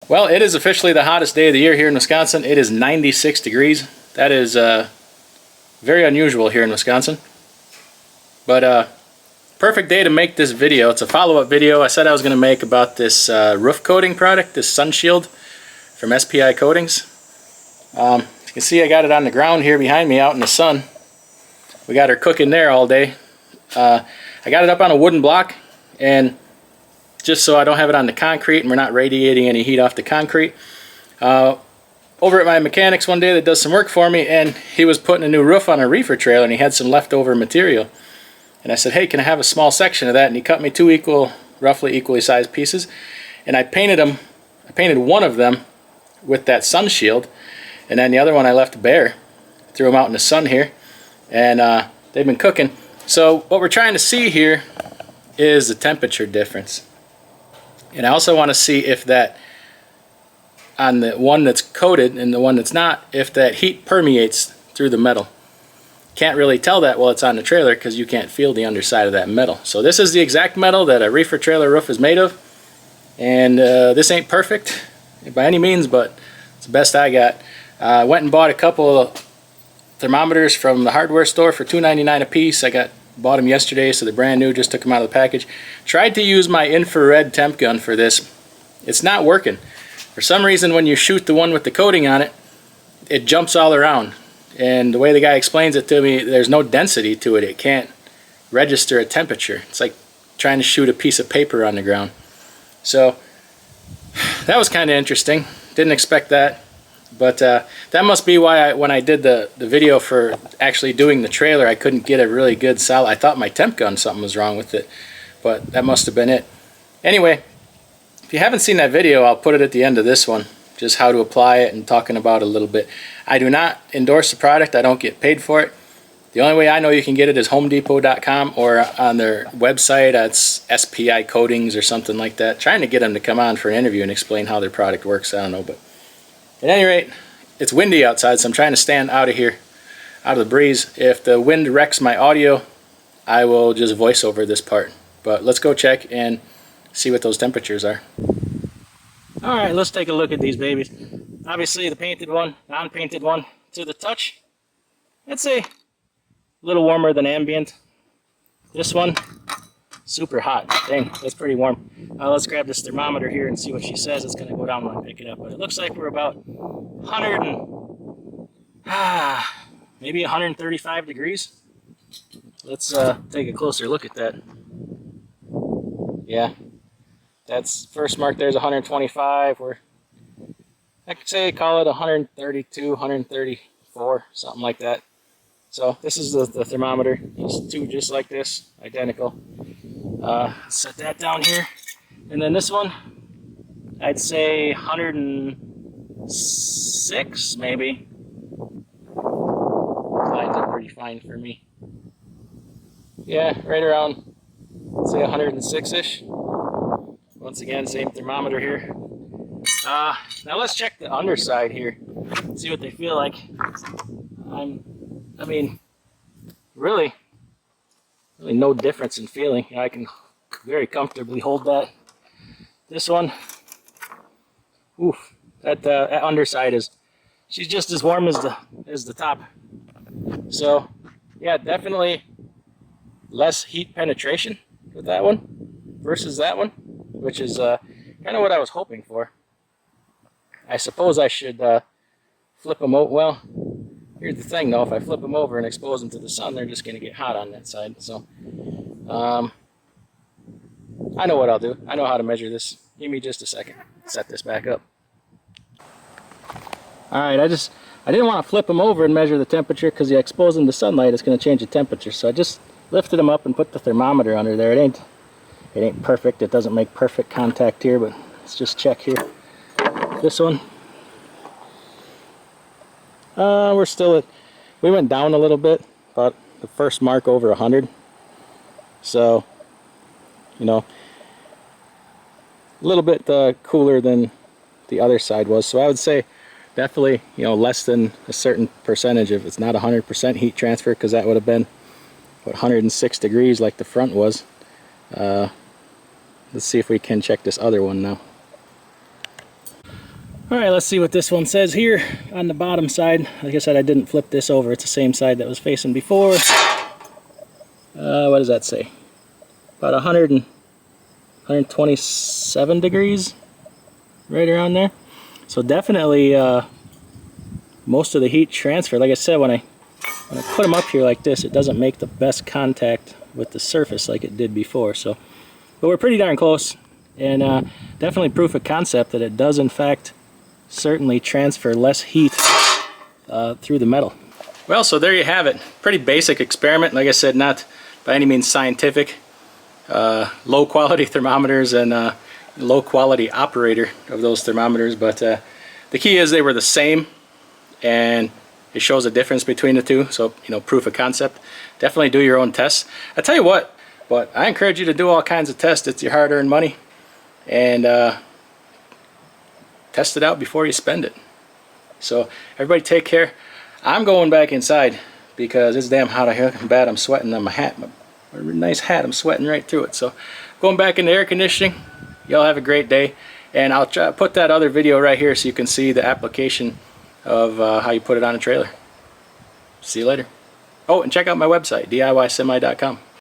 Well, it is officially the hottest day of the year here in Wisconsin. It is 96 degrees. That is very unusual here in Wisconsin. But perfect day to make this video. It's a follow-up video I said I was going to make about this roof coating product, this Sunshield from SPI Coatings. As you can see, I got it on the ground here behind me out in the sun. We got her cooking there all day. I got it up on a wooden block, and just so I don't have it on the concrete and we're not radiating any heat off the concrete. Over at my mechanic's one day that does some work for me, and he was putting a new roof on a reefer trailer and he had some leftover material. And I said, hey, can I have a small section of that? And he cut me two roughly equally sized pieces, and I painted them. I painted one of them with that Sunshield, and then the other one I left bare. Threw them out in the sun here, and they've been cooking. So what we're trying to see here is the temperature difference. And I also want to see if that, on the one that's coated and the one that's not, if that heat permeates through the metal. Can't really tell that while it's on the trailer because you can't feel the underside of that metal. So this is the exact metal that a reefer trailer roof is made of. And this ain't perfect by any means, but it's the best I got. I went and bought a couple of thermometers from the hardware store for $2.99 a piece. Bought them yesterday, so they're brand new, just took them out of the package. Tried to use my infrared temp gun for this. It's not working. For some reason, when you shoot the one with the coating on it, it jumps all around. And the way the guy explains it to me, there's no density to it. It can't register a temperature. It's like trying to shoot a piece of paper on the ground. So that was kind of interesting. Didn't expect that. But that must be why when I did the video for actually doing the trailer, I couldn't get a really good solid. I thought my temp gun, something was wrong with it, but that must have been it. Anyway, if you haven't seen that video, I'll put it at the end of this one, just how to apply it and talking about it a little bit. I do not endorse the product. I don't get paid for it. The only way I know you can get it is homedepot.com or on their website. It's SPI Coatings or something like that. Trying to get them to come on for an interview and explain how their product works. I don't know, but at any rate, it's windy outside, so I'm trying to stand out of here, out of the breeze. If the wind wrecks my audio, I will just voice over this part. But let's go check and see what those temperatures are. Alright, let's take a look at these babies. Obviously the painted one, non-painted one, to the touch, I'd say a little warmer than ambient. This one, super hot. Dang, that's pretty warm. Let's grab this thermometer here and see what she says. It's going to go down when I pick it up. But it looks like we're about 100 and maybe 135 degrees. Let's take a closer look at that. Yeah, that's first mark there's 125. I could say call it 132, 134, something like that. So this is the thermometer. There's two just like this, identical. Set that down here. And then this one, I'd say 106 maybe. Lines are pretty fine for me. Yeah, right around, say 106-ish. Once again, same thermometer here. Now let's check the underside here. See what they feel like. I mean, really no difference in feeling. I can very comfortably hold that. This one, oof, that underside she's just as warm as the top. So yeah, definitely less heat penetration with that one versus that one, which is kind of what I was hoping for. I suppose I should flip them over. Well, here's the thing though, if I flip them over and expose them to the sun, they're just going to get hot on that side. So I know what I'll do. I know how to measure this. Give me just a second. Set this back up. Alright, I didn't want to flip them over and measure the temperature because you expose them to sunlight, it's going to change the temperature. So I just lifted them up and put the thermometer under there. It ain't perfect. It doesn't make perfect contact here, but let's just check here. This one. We're still at, we went down a little bit, about the first mark over 100. So, you know, a little bit cooler than the other side was. So I would say definitely, you know, less than a certain percentage. If it's not 100% heat transfer, because that would have been what, 106 degrees like the front was. Let's see if we can check this other one now. Alright, let's see what this one says here on the bottom side. Like I said, I didn't flip this over. It's the same side that was facing before. What does that say? About 127 degrees, right around there. So definitely most of the heat transfer. Like I said, when I put them up here like this, it doesn't make the best contact with the surface like it did before. So, but we're pretty darn close, and definitely proof of concept that it does in fact certainly transfer less heat through the metal. Well, so there you have it. Pretty basic experiment. Like I said, not by any means scientific. Low quality thermometers and low quality operator of those thermometers, but the key is they were the same, and it shows a difference between the two. So, you know, proof of concept. Definitely do your own tests. I tell you what, but I encourage you to do all kinds of tests. It's your hard-earned money, and test it out before you spend it. So everybody take care. I'm going back inside because it's damn hot out here. I'm bad. I'm sweating on my hat. My nice hat. I'm sweating right through it. So going back into air conditioning. Y'all have a great day, and I'll try put that other video right here so you can see the application of how you put it on a trailer. See you later. Oh, and check out my website, DIYsemi.com.